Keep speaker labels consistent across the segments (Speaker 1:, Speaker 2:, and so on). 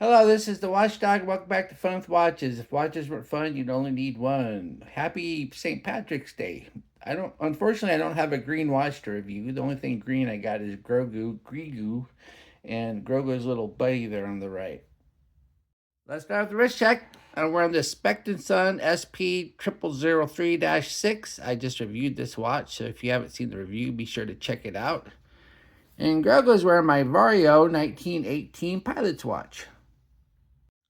Speaker 1: Hello, this is the Watchdog. Welcome back to Fun with Watches. If watches weren't fun, you'd only need one. Happy St. Patrick's Day. Unfortunately, I don't have a green watch to review. The only thing green I got is Grigu, and Grogu's little buddy there on the right. Let's start with the wrist check. I'm wearing the Spectrum Sun SP 0003-6. I just reviewed this watch, so if you haven't seen the review, be sure to check it out. And Grogu's wearing my Vario 1918 Pilot's watch.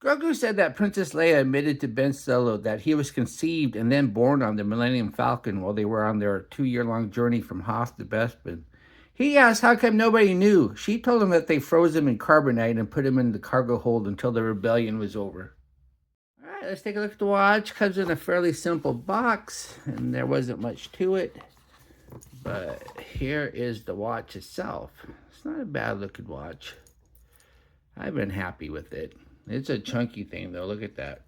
Speaker 1: Grogu said that Princess Leia admitted to Ben Solo that he was conceived and then born on the Millennium Falcon while they were on their 2-year-long journey from Hoth to Bespin. He asked how come nobody knew. She told him that they froze him in carbonite and put him in the cargo hold until the rebellion was over. All right, let's take a look at the watch. Comes in a fairly simple box, and there wasn't much to it. But here is the watch itself. It's not a bad looking watch. I've been happy with it. It's a chunky thing though, look at that.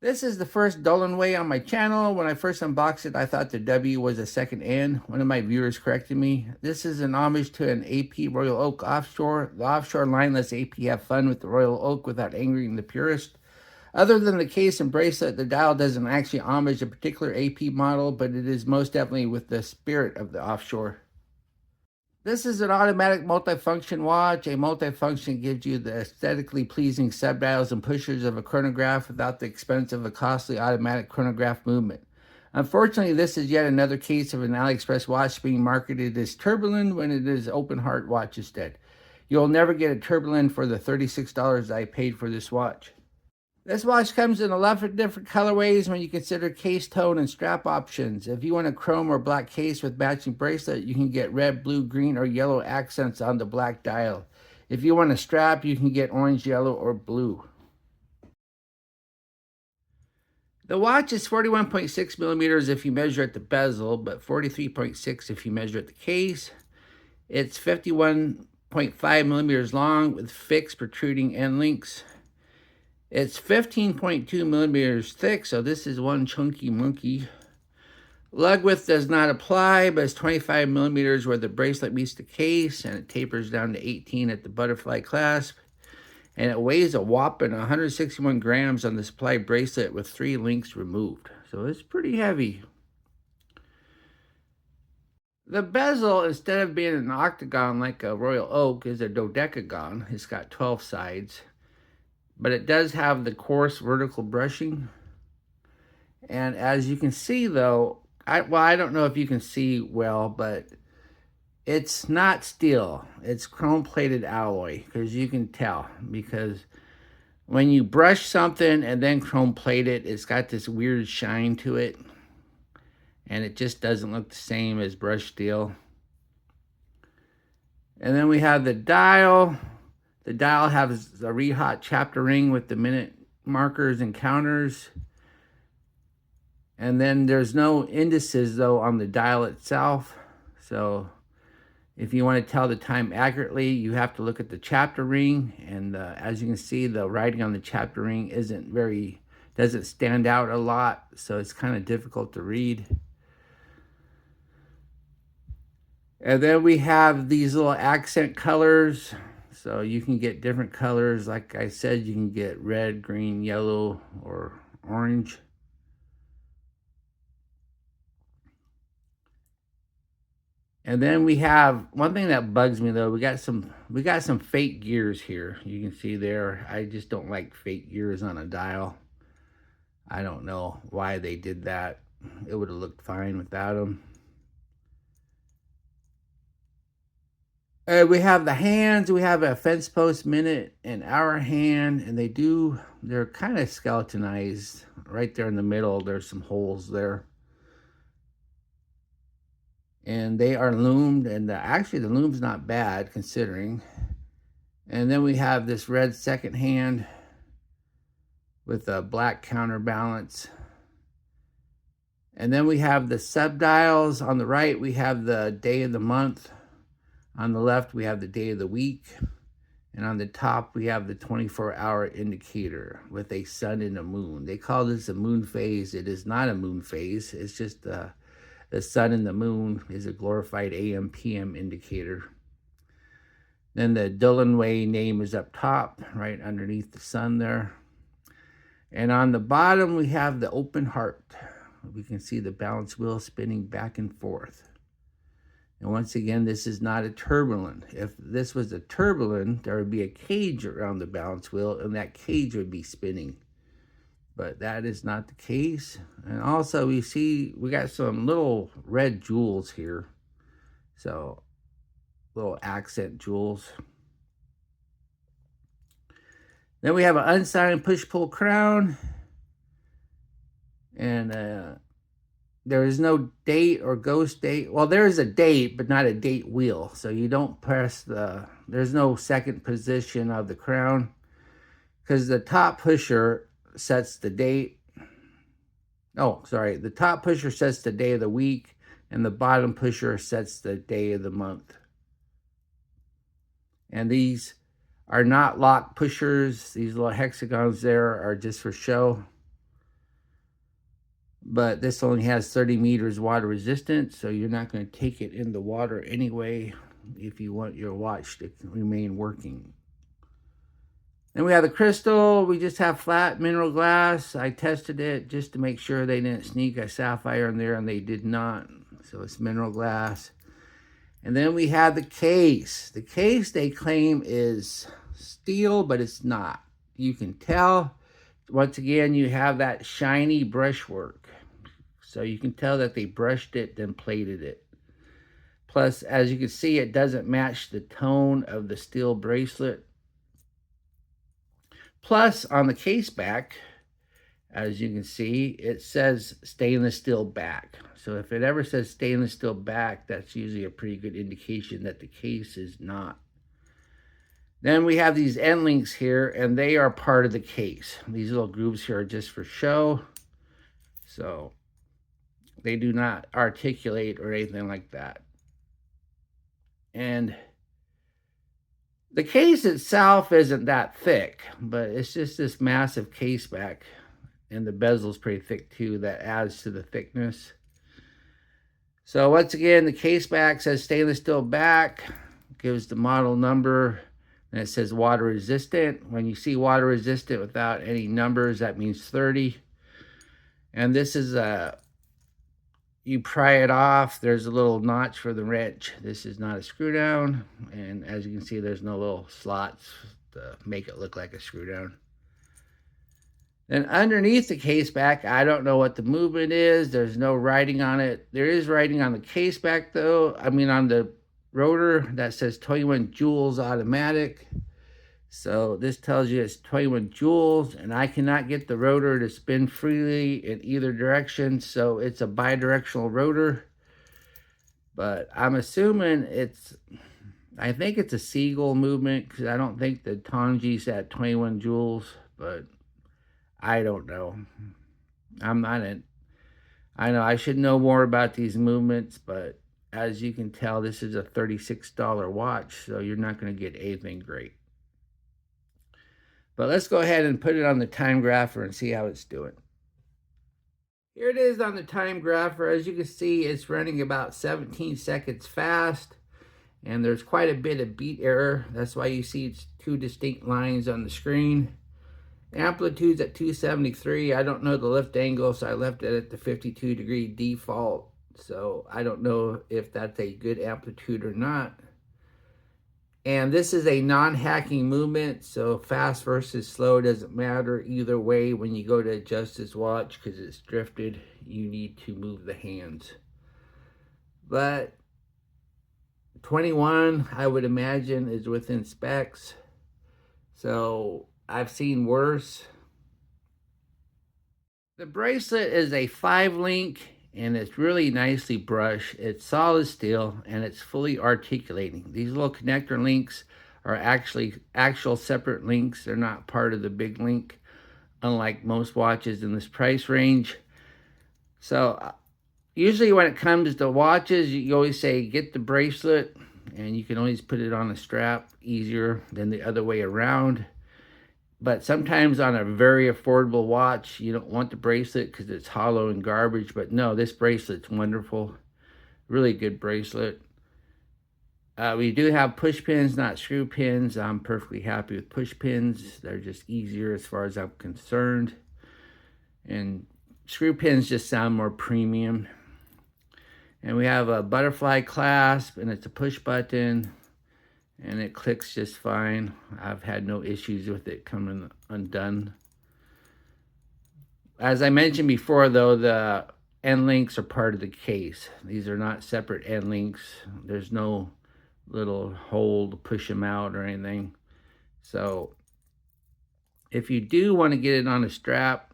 Speaker 1: This is the first Dulunwe on my channel. When I first unboxed it, I thought the W was a second N. One of my viewers corrected me. This is an homage to an AP Royal Oak offshore. The offshore line lets AP have fun with the Royal Oak without angering the purist. Other than the case and bracelet, the dial doesn't actually homage a particular AP model, but it is most definitely with the spirit of the offshore. This is an automatic multifunction watch. A multifunction gives you the aesthetically pleasing subdials and pushers of a chronograph without the expense of a costly automatic chronograph movement. Unfortunately, this is yet another case of an AliExpress watch being marketed as Turbulin when it is open heart watch instead. You'll never get a Turbulin for the $36 I paid for this watch. This watch comes in 11 different colorways when you consider case tone and strap options. If you want a chrome or black case with matching bracelet, you can get red, blue, green, or yellow accents on the black dial. If you want a strap, you can get orange, yellow, or blue. The watch is 41.6 millimeters if you measure at the bezel, but 43.6 if you measure at the case. It's 51.5 millimeters long with fixed protruding end links. It's 15.2 millimeters thick, so this is one chunky monkey. Lug width does not apply, but it's 25 millimeters where the bracelet meets the case, and it tapers down to 18 at the butterfly clasp. And it weighs a whopping 161 grams on the supply bracelet with 3 links removed. So it's pretty heavy. The bezel, instead of being an octagon like a Royal Oak, is a dodecagon. It's got 12 sides. But it does have the coarse vertical brushing. And as you can see though, I don't know if you can see well, but it's not steel. It's chrome plated alloy, because you can tell. Because when you brush something and then chrome plate it, it's got this weird shine to it. And it just doesn't look the same as brushed steel. And then we have the dial. The dial has a Rehot chapter ring with the minute markers and counters. And then there's no indices though on the dial itself. So if you want to tell the time accurately, you have to look at the chapter ring. And as you can see, the writing on the chapter ring doesn't stand out a lot. So it's kind of difficult to read. And then we have these little accent colors. So you can get different colors. Like I said, you can get red, green, yellow, or orange. And then we have one thing that bugs me though. We got some fake gears here. You can see there. I just don't like fake gears on a dial. I don't know why they did that. It would have looked fine without them. We have the hands. We have a fence post, minute, and hour hand, and they're kind of skeletonized. Right there in the middle, there's some holes there. And they are loomed, and actually the loom's not bad considering. And then we have this red second hand with a black counterbalance. And then we have the subdials. On the right, we have the day of the month. On the left, we have the day of the week. And on the top, we have the 24-hour indicator with a sun and a moon. They call this a moon phase. It is not a moon phase. It's just the sun and the moon is a glorified AM/PM indicator. Then the Dulunwe name is up top, right underneath the sun there. And on the bottom, we have the open heart. We can see the balance wheel spinning back and forth. And once again, this is not a turbulent. If this was a turbulent, there would be a cage around the balance wheel, and that cage would be spinning. But that is not the case. And also, we see we got some little red jewels here. So, little accent jewels. Then we have an unsigned push-pull crown. And there is no date or ghost date. Well, there is a date, but not a date wheel. So you don't press there's no second position of the crown, because the top pusher sets the date. Oh, sorry. The top pusher sets the day of the week, and the bottom pusher sets the day of the month. And these are not lock pushers. These little hexagons there are just for show. But this only has 30 meters water resistance, so you're not going to take it in the water anyway if you want your watch to remain working. Then we have the crystal. We just have flat mineral glass. I tested it just to make sure they didn't sneak a sapphire in there, and they did not. So it's mineral glass. And then we have the case. The case they claim is steel, but it's not. You can tell. Once again, you have that shiny brushwork. So you can tell that they brushed it, then plated it. Plus, as you can see, it doesn't match the tone of the steel bracelet. Plus, on the case back, as you can see, it says stainless steel back. So if it ever says stainless steel back, that's usually a pretty good indication that the case is not. Then we have these end links here, and they are part of the case. These little grooves here are just for show. So they do not articulate or anything like that. And the case itself isn't that thick, but it's just this massive case back. And the bezel's pretty thick too. That adds to the thickness. So once again, the case back says stainless steel back. Gives the model number. And it says water resistant. When you see water resistant without any numbers, that means 30. And this is you pry it off. There's a little notch for the wrench. This is not a screw down. And as you can see, there's no little slots to make it look like a screw down. Then underneath the case back, I don't know what the movement is. There's no writing on it. There is writing on the case back though. I mean on the rotor that says 21 joules automatic. So this tells you it's 21 joules, and I cannot get the rotor to spin freely in either direction, so it's a bidirectional rotor. But I'm assuming I think it's a seagull movement, because I don't think the Tanji's at 21 joules, but I don't know. I'm not in. I know I should know more about these movements, but as you can tell, this is a $36 watch, so you're not going to get anything great. But let's go ahead and put it on the time grapher and see how it's doing. Here it is on the time grapher. As you can see, it's running about 17 seconds fast, and there's quite a bit of beat error. That's why you see it's two distinct lines on the screen. Amplitude's at 273. I don't know the lift angle, so I left it at the 52-degree default. So I don't know if that's a good amplitude or not. And this is a non-hacking movement, so fast versus slow doesn't matter either way. When you go to adjust this watch, because it's drifted, you need to move the hands. But 21, I would imagine, is within specs. So I've seen worse. The bracelet is a 5-link, and it's really nicely brushed. It's solid steel, and it's fully articulating. These little connector links are actual separate links. They're not part of the big link, unlike most watches in this price range. So usually when it comes to watches, you always say get the bracelet, and you can always put it on a strap easier than the other way around. But sometimes on a very affordable watch, you don't want the bracelet because it's hollow and garbage. But no, this bracelet's wonderful. Really good bracelet. We do have push pins, not screw pins. I'm perfectly happy with push pins. They're just easier as far as I'm concerned. And screw pins just sound more premium. And we have a butterfly clasp, and it's a push button, and it clicks just fine. I've had no issues with it coming undone. As I mentioned before, though, the end links are part of the case. These are not separate end links. There's no little hole to push them out or anything. So if you do want to get it on a strap,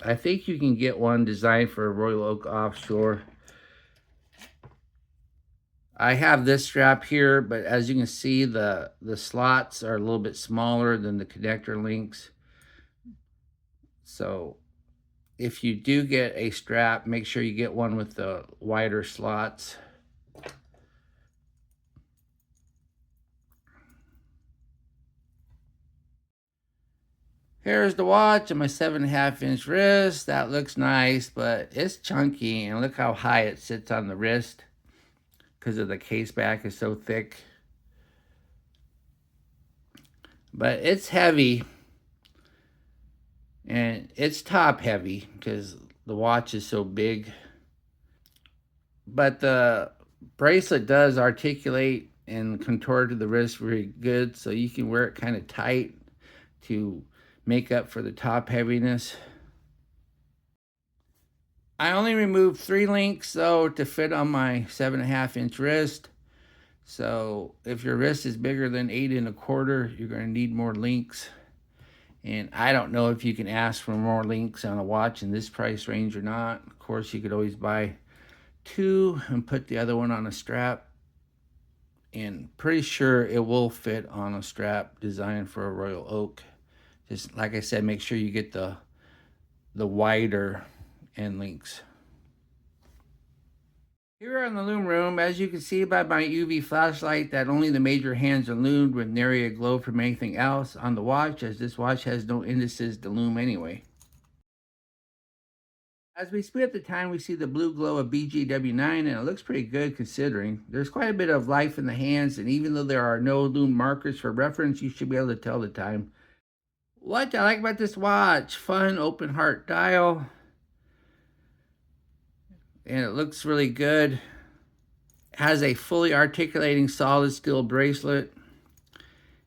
Speaker 1: I think you can get one designed for a Royal Oak offshore. I have this strap here, but as you can see, the slots are a little bit smaller than the connector links. So if you do get a strap, make sure you get one with the wider slots. Here's the watch and my 7.5-inch wrist. That looks nice, but it's chunky, and look how high it sits on the wrist because of the case back is so thick. But it's heavy, and it's top heavy because the watch is so big. But the bracelet does articulate and contour to the wrist very good, so you can wear it kind of tight to make up for the top heaviness. I only removed 3 links though to fit on my 7.5-inch wrist. So if your wrist is bigger than 8 1/4, you're going to need more links. And I don't know if you can ask for more links on a watch in this price range or not. Of course, you could always buy 2 and put the other one on a strap. And pretty sure it will fit on a strap designed for a Royal Oak. Just like I said, make sure you get the wider end links. Here in the Lume room, as you can see by my UV flashlight, that only the major hands are lumed with nary a glow from anything else on the watch, as this watch has no indices to lume anyway. As we speed up the time, we see the blue glow of BGW9, and it looks pretty good considering. There's quite a bit of life in the hands, and even though there are no lume markers for reference, you should be able to tell the time. What I like about this watch, fun open heart dial, and it looks really good. It has a fully articulating solid steel bracelet,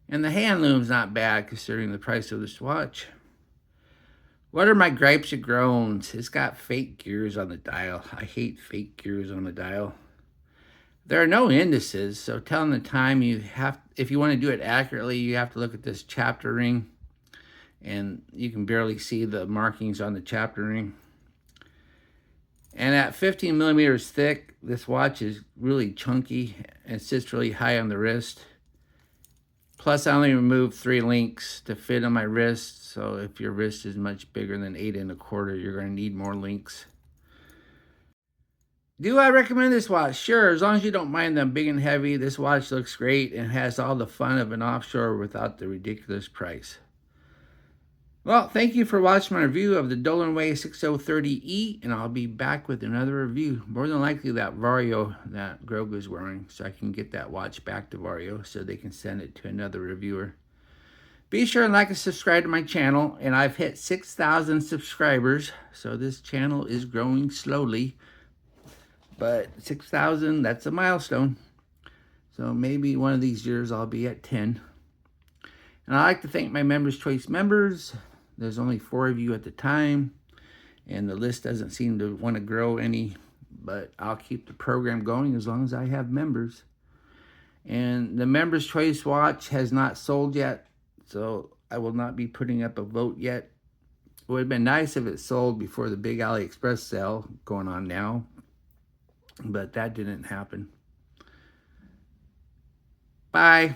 Speaker 1: and the hand lume's not bad considering the price of this watch. What are my gripes and groans? It's got fake gears on the dial. I hate fake gears on the dial. There are no indices, so telling the time, if you want to do it accurately, you have to look at this chapter ring. And you can barely see the markings on the chapter ring. And at 15 millimeters thick, this watch is really chunky and sits really high on the wrist. Plus, I only removed 3 links to fit on my wrist. So if your wrist is much bigger than 8 1/4, you're going to need more links. Do I recommend this watch? Sure, as long as you don't mind them big and heavy. This watch looks great and has all the fun of an offshore without the ridiculous price. Well, thank you for watching my review of the Dulunwe 6030E, and I'll be back with another review. More than likely that Vario that Grogu's wearing, so I can get that watch back to Vario so they can send it to another reviewer. Be sure and like and subscribe to my channel, and I've hit 6,000 subscribers, so this channel is growing slowly. But 6,000, that's a milestone. So maybe one of these years I'll be at 10. And I'd like to thank my Members Choice members. There's only 4 of you at the time, and the list doesn't seem to want to grow any, but I'll keep the program going as long as I have members. And the Members Choice watch has not sold yet, so I will not be putting up a vote yet. It would have been nice if it sold before the big AliExpress sale going on now, but that didn't happen. Bye.